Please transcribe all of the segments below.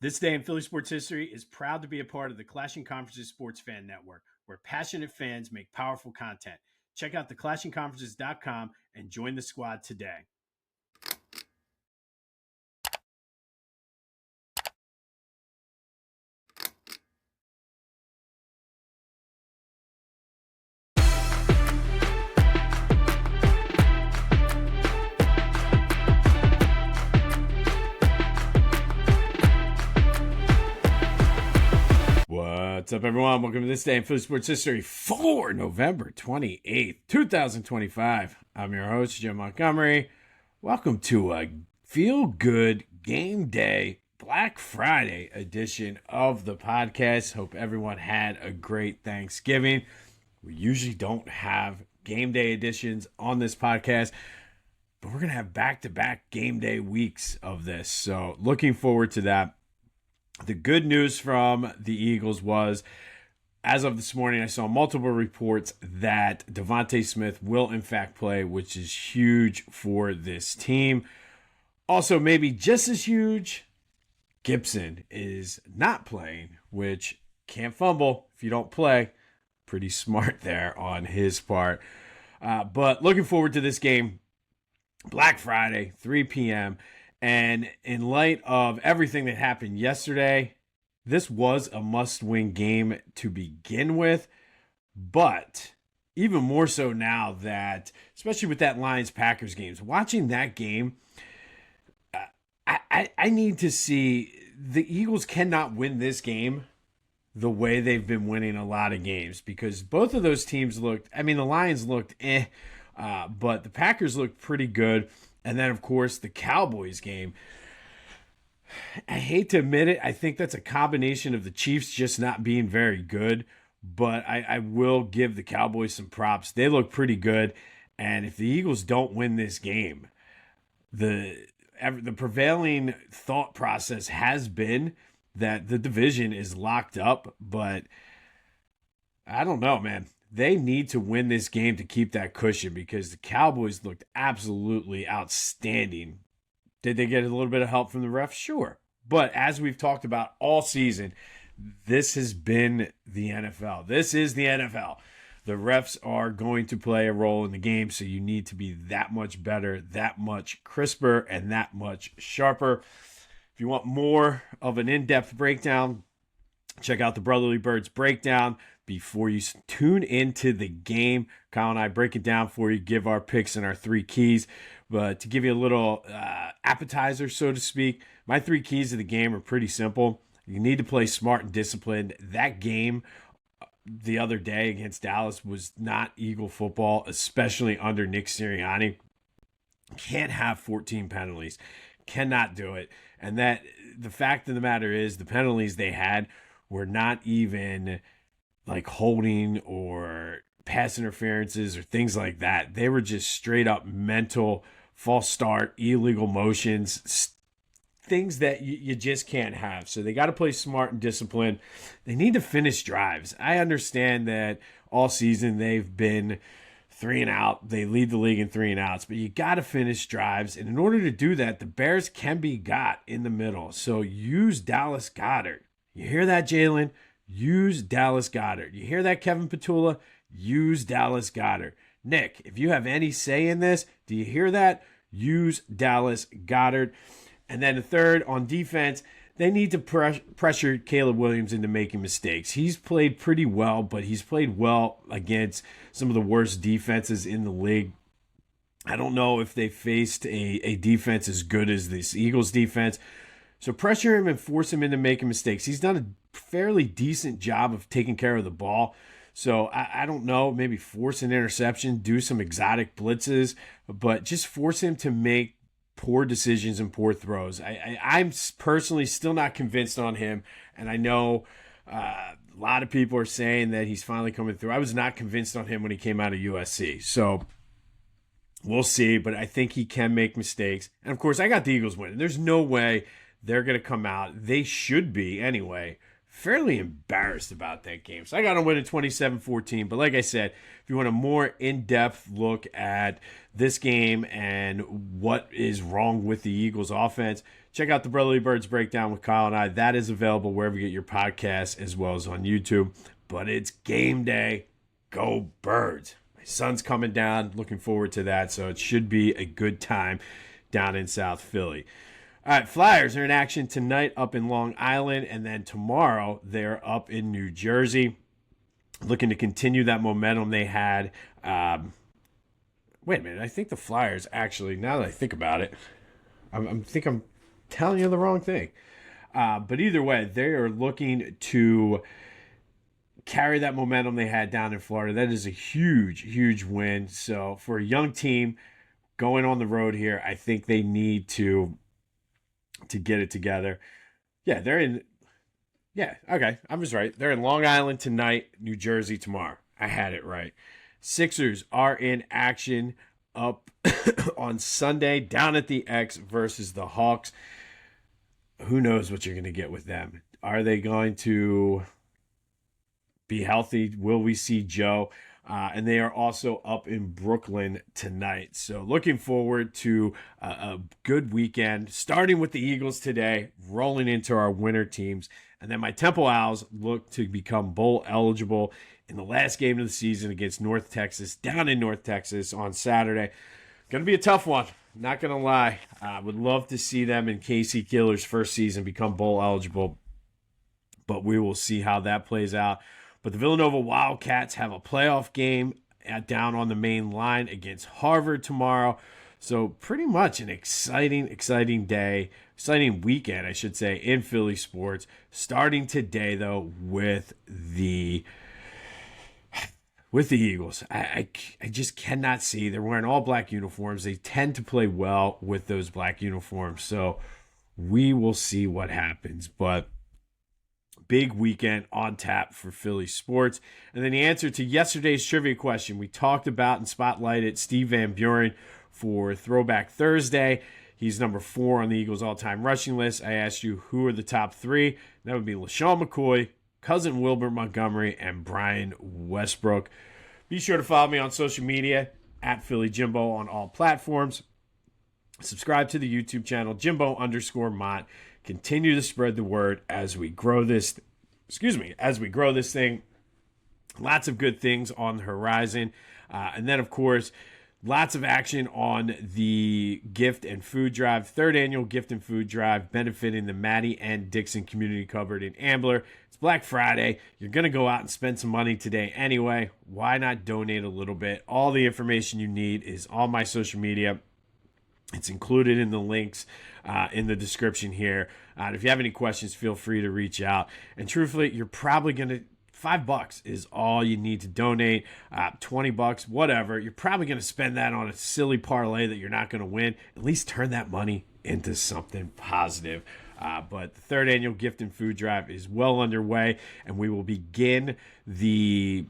This day in Philly sports history is proud to be a part of the Clashing Conferences Sports Fan Network, where passionate fans make powerful content. Check out theclashingconferences.com and join the squad today. What's up, everyone? Welcome to this day in Philly sports history for November 28th, 2025. I'm your host, Jim Montgomery. Welcome to a feel-good game day Black Friday edition of the podcast. Hope everyone had a great Thanksgiving. We usually don't have game day editions on this podcast, but we're going to have back-to-back game day weeks of this. So looking forward to that. The good news from the Eagles was, as of this morning, I saw multiple reports that Devontae Smith will in fact play, which is huge for this team. Also, maybe just as huge, Gibson is not playing, which can't fumble if you don't play. Pretty smart there on his part. But looking forward to this game, Black Friday, 3 p.m., and in light of everything that happened yesterday, this was a must-win game to begin with. But even more so now that, especially with that Lions-Packers games, watching that game, I need to see the Eagles cannot win this game the way they've been winning a lot of games, because both of those teams looked, the Lions looked but the Packers looked pretty good. And then, of course, the Cowboys game. I hate to admit it. I think that's a combination of the Chiefs just not being very good. But I will give the Cowboys some props. They look pretty good. And if the Eagles don't win this game, the prevailing thought process has been that the division is locked up. But I don't know, man. They need to win this game to keep that cushion, because the Cowboys looked absolutely outstanding. Did they get a little bit of help from the refs? Sure. But as we've talked about all season, this has been the NFL. This is the NFL. The refs are going to play a role in the game, so you need to be that much better, that much crisper, and that much sharper. If you want more of an in-depth breakdown, check out the Brotherly Birds breakdown before you tune into the game. Kyle and I break it down for you, give our picks and our three keys. But to give you a little appetizer, so to speak, my three keys of the game are pretty simple. You need to play smart and disciplined. That game the other day against Dallas was not Eagle football, especially under Nick Sirianni. Can't have 14 penalties. Cannot do it. And that the fact of the matter is, the penalties they had were not even like holding or pass interferences or things like that. They were just straight up mental, false start, illegal motions, things that you just can't have. So they got to play smart and disciplined. They need to finish drives. I understand that all season they've been 3 and out. They lead the league in 3 and outs, but you got to finish drives. And in order to do that, the Bears can be got in the middle. So use Dallas Goedert. You hear that, Jalen? Use Dallas Goedert. You hear that, Kevin Petula? Use Dallas Goedert. Nick, if you have any say in this, do you hear that? Use Dallas Goedert. And then the third, on defense, they need to pressure Caleb Williams into making mistakes. He's played pretty well, but he's played well against some of the worst defenses in the league. I don't know if they faced a defense as good as this Eagles defense. So pressure him and force him into making mistakes. He's done a fairly decent job of taking care of the ball. So I don't know, maybe force an interception, do some exotic blitzes, but just force him to make poor decisions and poor throws. I'm personally still not convinced on him, and I know a lot of people are saying that he's finally coming through. I was not convinced on him when he came out of USC. So we'll see, but I think he can make mistakes. And, of course, I got the Eagles winning. There's no way they're going to come out. They should be, anyway, fairly embarrassed about that game. So I got them winning 27-14. But like I said, if you want a more in-depth look at this game and what is wrong with the Eagles offense, check out the Brotherly Birds breakdown with Kyle and I. That is available wherever you get your podcasts as well as on YouTube. But it's game day. Go Birds. My son's coming down. Looking forward to that. So it should be a good time down in South Philly. All right, Flyers are in action tonight up in Long Island. And then tomorrow they're up in New Jersey. Looking to continue that momentum they had. Wait a minute. I think the Flyers actually, now that I think about it, I think I'm telling you the wrong thing. But either way, they are looking to carry that momentum they had down in Florida. That is a huge, huge win. So for a young team going on the road here, I think they need to get it together. Yeah, they're in. Yeah, okay, I was right. They're in Long Island tonight, New Jersey tomorrow. I had it right. Sixers are in action up on Sunday down at the X versus the Hawks. Who knows what you're going to get with them? Are they going to be healthy? Will we see Joe? And they are also up in Brooklyn tonight. So looking forward to a good weekend, starting with the Eagles today, rolling into our winter teams. And then my Temple Owls look to become bowl eligible in the last game of the season against North Texas, down in North Texas on Saturday. Going to be a tough one, not going to lie. I would love to see them in KC Killer's first season become bowl eligible, but we will see how that plays out. But the Villanova Wildcats have a playoff game down on the main line against Harvard tomorrow. So pretty much an exciting weekend, I should say, in Philly sports. Starting today, though, with the Eagles. I just cannot see. They're wearing all black uniforms. They tend to play well with those black uniforms. So we will see what happens. But big weekend on tap for Philly sports. And then the answer to yesterday's trivia question, we talked about and spotlighted Steve Van Buren for Throwback Thursday. He's number 4 on the Eagles all-time rushing list. I asked you who are the top 3. That would be LaShawn McCoy, cousin Wilbert Montgomery, and Brian Westbrook. Be sure to follow me on social media at Philly Jimbo on all platforms. Subscribe to the YouTube channel, Jimbo_Mott. Continue to spread the word as we grow this. As we grow this thing. Lots of good things on the horizon. And then, of course, lots of action on the Gift and Food Drive, 3rd annual Gift and Food Drive, benefiting the Maddie and Dixon Community Cupboard in Ambler. It's Black Friday. You're going to go out and spend some money today anyway. Why not donate a little bit? All the information you need is on my social media. It's included in the links in the description here. If you have any questions, feel free to reach out. And truthfully, you're probably going to $5 is all you need to donate. $20, whatever. You're probably going to spend that on a silly parlay that you're not going to win. At least turn that money into something positive. But the 3rd annual Gift and Food Drive is well underway, and we will begin the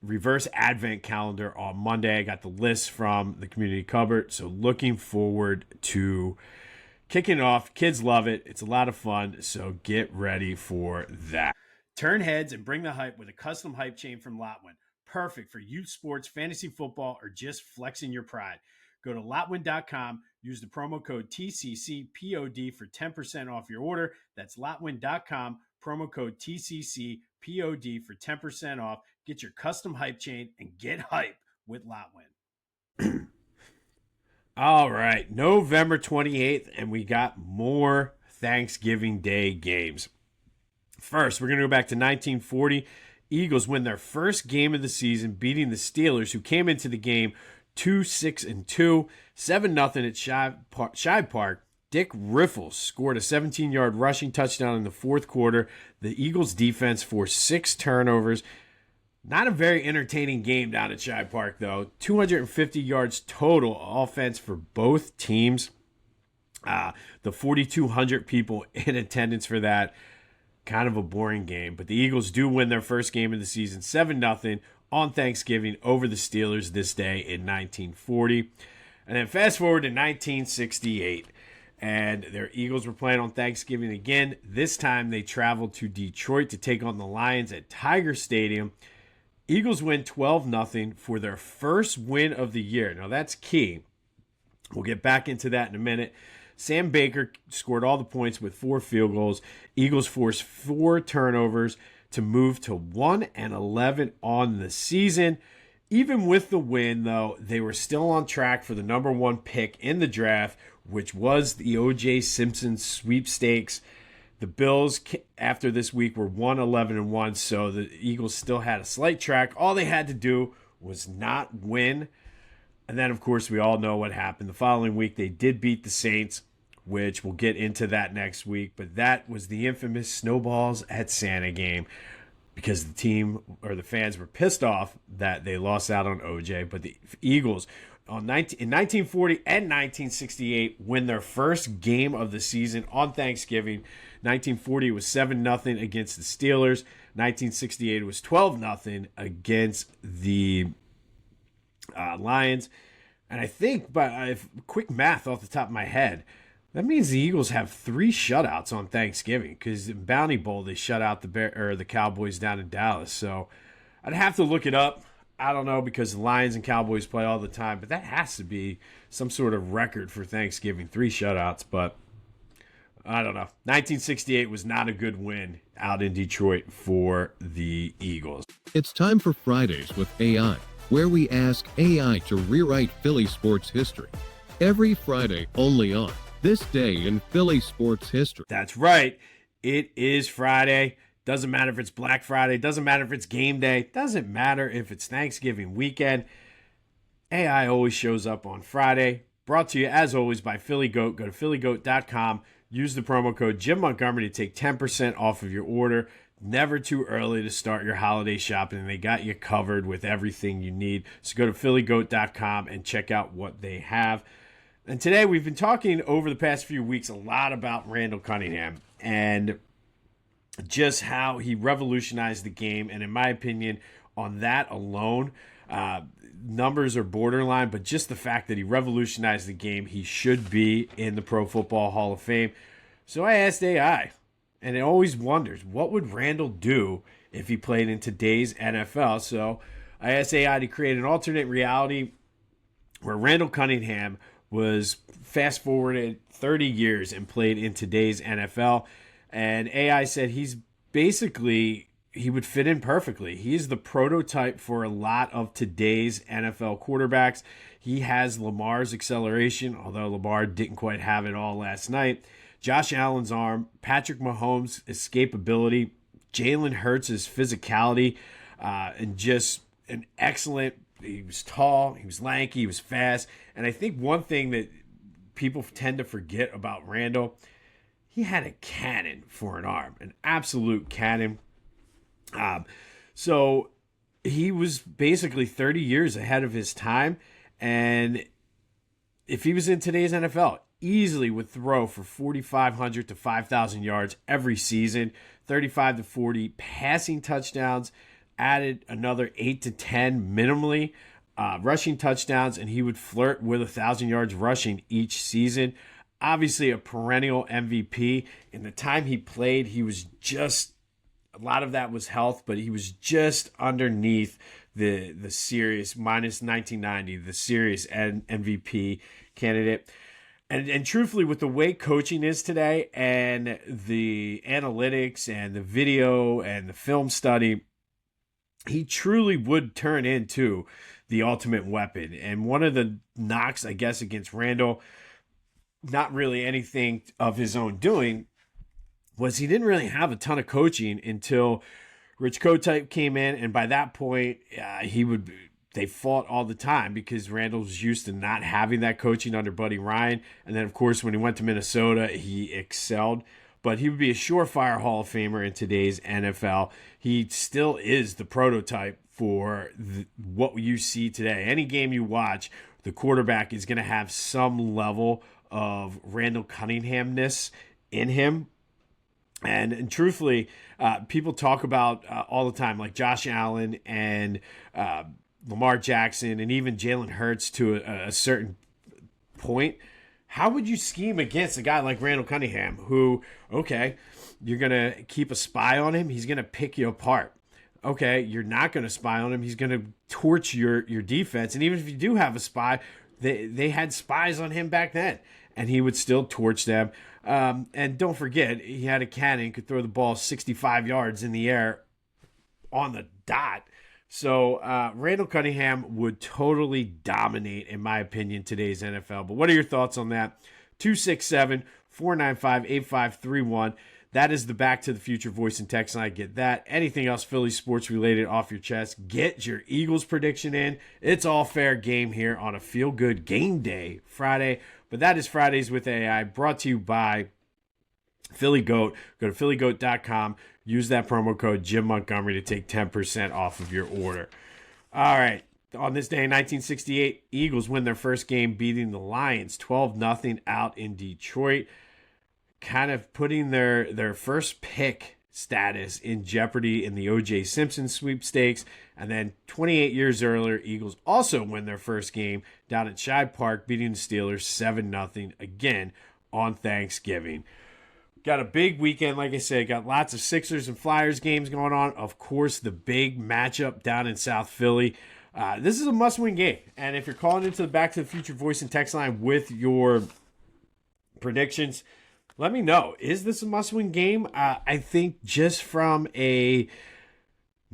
reverse advent calendar on Monday. I got the list from the community cupboard, so looking forward to kicking it off. Kids love it. It's a lot of fun, so get ready for that. Turn heads and bring the hype with a custom hype chain from Lotwin. Perfect for youth sports, fantasy football, or just flexing your pride. Go to Lotwin.com, use the promo code TCCPOD for 10% off your order. That's Lotwin.com, promo code TCCPOD for 10% off. Get your custom hype chain and get hype with Lotwin. All right, November 28th, and we got more Thanksgiving Day games. First, we're going to go back to 1940. Eagles win their first game of the season, beating the Steelers, who came into the game 2-6-2, 7-0 at Shibe Park. Dick Riffles scored a 17-yard rushing touchdown in the fourth quarter. The Eagles defense forced 6 turnovers. Not a very entertaining game down at Shibe Park, though. 250 yards total offense for both teams. The 4,200 people in attendance for that. Kind of a boring game. But the Eagles do win their first game of the season, 7-0 on Thanksgiving over the Steelers this day in 1940. And then fast forward to 1968. And their Eagles were playing on Thanksgiving again. This time they traveled to Detroit to take on the Lions at Tiger Stadium. Eagles win 12-0 for their first win of the year. Now that's key. We'll get back into that in a minute. Sam Baker scored all the points with 4 field goals. Eagles forced 4 turnovers to move to 1-11 on the season. Even with the win, though, they were still on track for the number 1 pick in the draft, which was the O.J. Simpson sweepstakes. The Bills, after this week, were 1-11-1, so the Eagles still had a slight track. All they had to do was not win. And then, of course, we all know what happened. The following week, they did beat the Saints, which we'll get into that next week. But that was the infamous Snowballs at Santa game because the team or the fans were pissed off that they lost out on OJ. But the Eagles in 1940 and 1968 win their first game of the season on Thanksgiving. 1940 was 7-0 against the Steelers. 1968 was 12-0 against the Lions. And I think, by quick math off the top of my head, that means the Eagles have 3 shutouts on Thanksgiving because in Bounty Bowl they shut out the Cowboys down in Dallas. So I'd have to look it up. I don't know because the Lions and Cowboys play all the time, but that has to be some sort of record for Thanksgiving, 3 shutouts. But I don't know. 1968 was not a good win out in Detroit for the Eagles. It's time for Fridays with AI, where we ask AI to rewrite Philly sports history. Every Friday only on This Day in Philly Sports History. That's right. It is Friday. Doesn't matter if it's Black Friday. Doesn't matter if it's game day. Doesn't matter if it's Thanksgiving weekend. AI always shows up on Friday. Brought to you, as always, by Philly Goat. Go to phillygoat.com. Use the promo code Jim Montgomery to take 10% off of your order. Never too early to start your holiday shopping, and they got you covered with everything you need. So go to phillygoat.com and check out what they have. And today we've been talking over the past few weeks a lot about Randall Cunningham and just how he revolutionized the game. And in my opinion, on that alone, numbers are borderline, but just the fact that he revolutionized the game, he should be in the Pro Football Hall of Fame. So I asked AI, and it always wonders, what would Randall do if he played in today's NFL? So I asked AI to create an alternate reality where Randall Cunningham was fast forwarded 30 years and played in today's NFL. And AI said he would fit in perfectly. He's the prototype for a lot of today's NFL quarterbacks. He has Lamar's acceleration, although Lamar didn't quite have it all last night. Josh Allen's arm, Patrick Mahomes' escapability, Jalen Hurts' physicality, and just an excellent. He was tall, he was lanky, he was fast. And I think one thing that people tend to forget about Randall, he had a cannon for an arm, an absolute cannon. So he was basically 30 years ahead of his time. And if he was in today's NFL, easily would throw for 4,500 to 5,000 yards every season, 35 to 40 passing touchdowns, added another 8 to 10 minimally rushing touchdowns, and he would flirt with 1,000 yards rushing each season. Obviously a perennial MVP. In the time he played, he was just, a lot of that was health, but he was just underneath the serious, minus 1990, the serious MVP candidate. And truthfully, with the way coaching is today and the analytics and the video and the film study, he truly would turn into the ultimate weapon. And one of the knocks, I guess, against Randall, not really anything of his own doing, was he didn't really have a ton of coaching until Rich Kotite came in. And by that point, they fought all the time because Randall was used to not having that coaching under Buddy Ryan. And then, of course, when he went to Minnesota, he excelled. But he would be a surefire Hall of Famer in today's NFL. He still is the prototype for what you see today. Any game you watch, the quarterback is going to have some level of Randall Cunningham-ness in him. And truthfully, people talk about all the time, like Josh Allen and Lamar Jackson and even Jalen Hurts to a certain point. How would you scheme against a guy like Randall Cunningham who, okay, you're going to keep a spy on him. He's going to pick you apart. Okay, you're not going to spy on him. He's going to torch your defense. And even if you do have a spy, They had spies on him back then, and he would still torch them. And don't forget, he had a cannon, could throw the ball 65 yards in the air on the dot. So Randall Cunningham would totally dominate, in my opinion, today's NFL. But what are your thoughts on that? 267-495-8531. That is the Back to the Future voice and text line. Get that. Anything else Phillies sports related off your chest, get your Eagles prediction in. It's all fair game here on a feel-good game day Friday. But that is Fridays with AI, brought to you by Philly Goat. Go to phillygoat.com. Use that promo code Jim Montgomery to take 10% off of your order. All right. On this day in 1968, Eagles win their first game, beating the Lions 12-0 out in Detroit, kind of putting their first pick status in jeopardy in the O.J. Simpson sweepstakes. And then 28 years earlier, Eagles also win their first game down at Shibe Park, beating the Steelers 7-0 again on Thanksgiving. Got a big weekend, like I said. Got lots of Sixers and Flyers games going on. Of course, the big matchup down in South Philly. This is a must-win game. And if you're calling into the Back to the Future voice and text line with your predictions, let me know. Is this a must-win game? I think just from a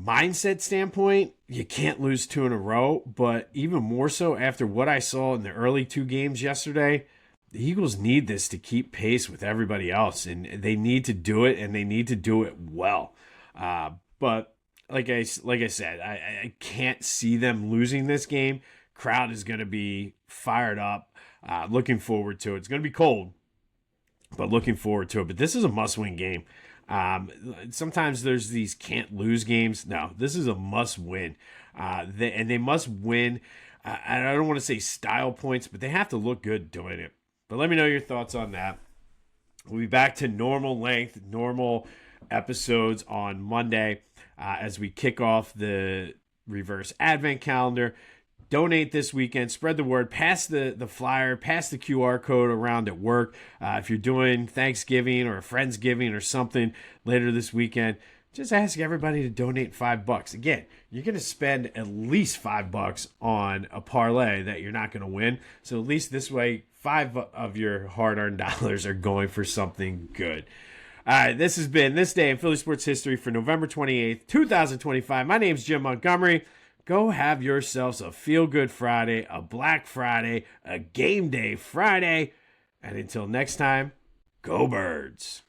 mindset standpoint, you can't lose two in a row. But even more so after what I saw in the early two games yesterday, the Eagles need this to keep pace with everybody else. And they need to do it, and they need to do it well. But like I said, I can't see them losing this game. Crowd is going to be fired up. Looking forward to it. It's going to be cold, but looking forward to it. But this is a must-win game. Sometimes there's these can't-lose games. No, this is a must-win. They must win. I don't want to say style points, but they have to look good doing it. But let me know your thoughts on that. We'll be back to normal length, normal episodes on Monday as we kick off the reverse advent calendar. Donate this weekend. Spread the word. Pass the flyer. Pass the QR code around at work. If you're doing Thanksgiving or a Friendsgiving or something later this weekend, just ask everybody to donate $5. Again, you're going to spend at least $5 on a parlay that you're not going to win. So at least this way, 5 of your hard-earned dollars are going for something good. All right, this has been This Day in Philly Sports History for November 28th, 2025. My name's Jim Montgomery. Go have yourselves a feel-good Friday, a Black Friday, a game day Friday. And until next time, go Birds.